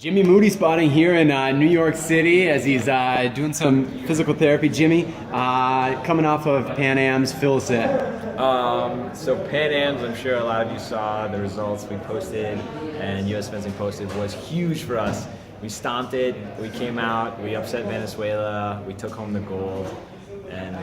Jimmy Moody spotting here in New York City as he's doing some physical therapy. Jimmy, coming off of Pan Am's, fill us in. So Pan Am's, I'm sure a lot of you saw the results we posted and US Fencing posted, was huge for us. We stomped it, we came out, we upset Venezuela, we took home the gold, and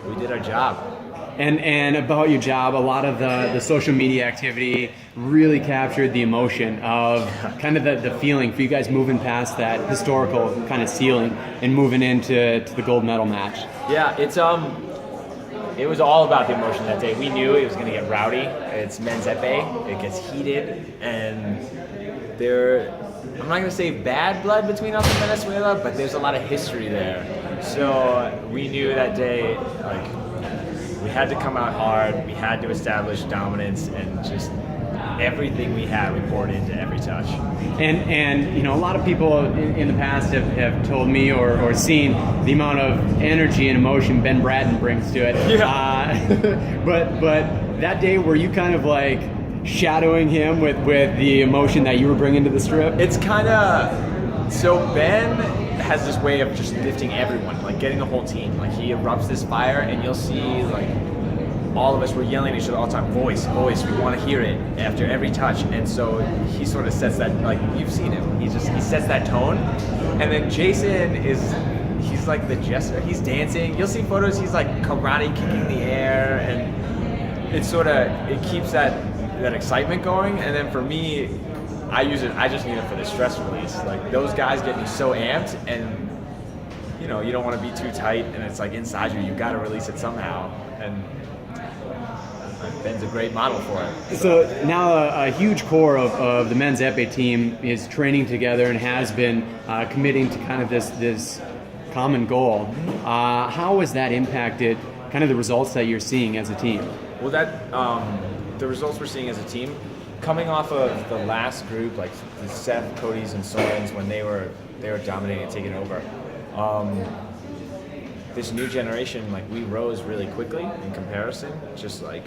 we did our job. And about your job, a lot of the social media activity really captured the emotion of kind of the feeling for you guys moving past that historical kind of ceiling and moving into the gold medal match. Yeah, it was all about the emotion that day. We knew it was going to get rowdy. It's men's epee. It gets heated, and I'm not going to say bad blood between us and Venezuela, but there's a lot of history there. So we knew that day, we had to come out hard, we had to establish dominance, and just everything we had, we poured into every touch. And you know, a lot of people in the past have told me or seen the amount of energy and emotion Ben Bratton brings to it. Yeah. But that day, were you kind of like shadowing him with the emotion that you were bringing to the strip? It's kind of, so Ben has this way of just lifting everyone, like getting the whole team. Like he erupts this fire, and you'll see like all of us were yelling at each other all the time, voice, we want to hear it after every touch. And so he sort of sets that, like you've seen him, he sets that tone. And then Jason he's like the jester, he's dancing. You'll see photos, he's like karate kicking the air, and it keeps that excitement going. And then for me, I just need it for the stress release. Like those guys get me so amped, and you know, you don't want to be too tight, and it's like inside you got to release it somehow. And Ben's a great model for it. So now a huge core of the men's epee team is training together and has been committing to kind of this common goal. How has that impacted kind of the results that you're seeing as a team? Well, the results we're seeing as a team, coming off of the last group, like the Seth, Cody's, and Soren's, when they were dominating and taking over. This new generation, like we rose really quickly in comparison. Just like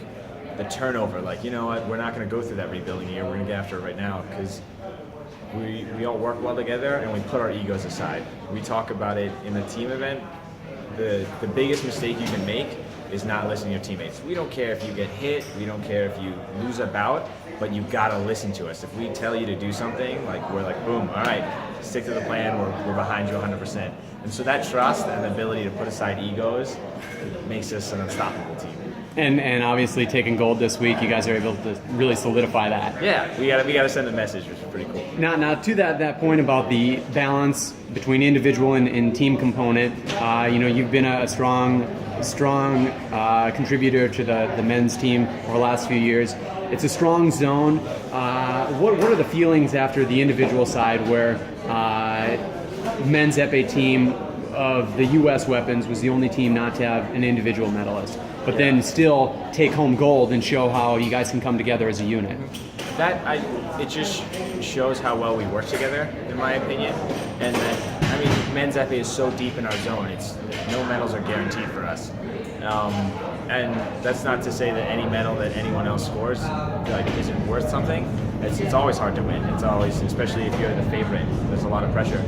the turnover, like you know what, we're not going to go through that rebuilding year. We're going to get after it right now because we all work well together and we put our egos aside. We talk about it in the team event. The biggest mistake you can make is not listening to your teammates. We don't care if you get hit, we don't care if you lose a bout, but you gotta listen to us. If we tell you to do something, like we're like, boom, all right, stick to the plan, we're behind you 100%. And so that trust and the ability to put aside egos makes us an unstoppable team. And obviously taking gold this week, you guys are able to really solidify that. Yeah, we gotta send a message, which is pretty cool. Now to that point about the balance between individual and team component, you know, you've been a strong contributor to the men's team over the last few years. It's a strong zone. What are the feelings after the individual side where men's epee team of the U.S. weapons was the only team not to have an individual medalist, but then still take home gold and show how you guys can come together as a unit? It just shows how well we work together, in my opinion. And that, I mean, men's epee is so deep in our zone. No medals are guaranteed for us. And that's not to say that any medal that anyone else scores isn't worth something. It's always hard to win. It's always, especially if you're the favorite, there's a lot of pressure.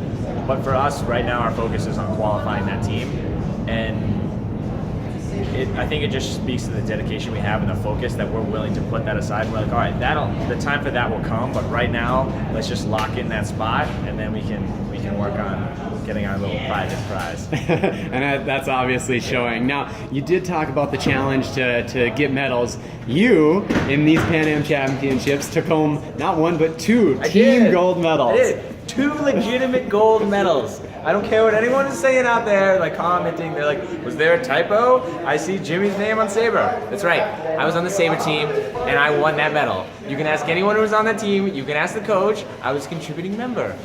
But for us, right now, our focus is on qualifying that team. And I think it just speaks to the dedication we have and the focus that we're willing to put that aside. We're like, all right, the time for that will come, but right now, let's just lock in that spot, and then we can work on getting our little private prize. And that's obviously showing. Now, you did talk about the challenge to get medals. You, in these Pan Am Championships, took home not one but two team gold medals. I did. 2 legitimate gold medals. I don't care what anyone is saying out there, like commenting, they're like, was there a typo? I see Jimmy's name on Sabre. That's right, I was on the Sabre team, and I won that medal. You can ask anyone who was on that team, you can ask the coach, I was a contributing member.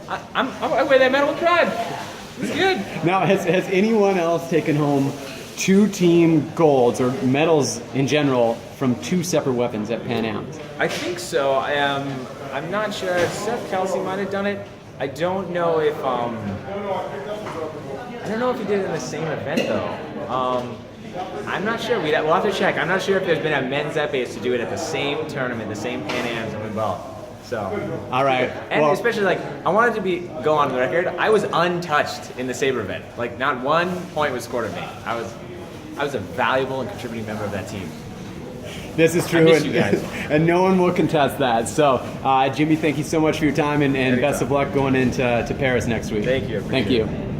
I wear that medal with pride. It's good. Now, has anyone else taken home 2 team golds or medals in general from 2 separate weapons at Pan Am? I think so. I'm not sure. Seth Kelsey might have done it. I don't know if he did it in the same event though. I'm not sure. We'll have to check. I'm not sure if there's been a men's epee to do it at the same tournament, the same Pan Am's, and well, So, All right. and Well, especially like I wanted to go on the record. I was untouched in the Sabre event. Like not one point was scored at me. I was a valuable and contributing member of that team. this is true, miss you guys. and no one will contest that. So, Jimmy, thank you so much for your time, and best of luck going into Paris next week. Thank you. I Thank appreciate you. it.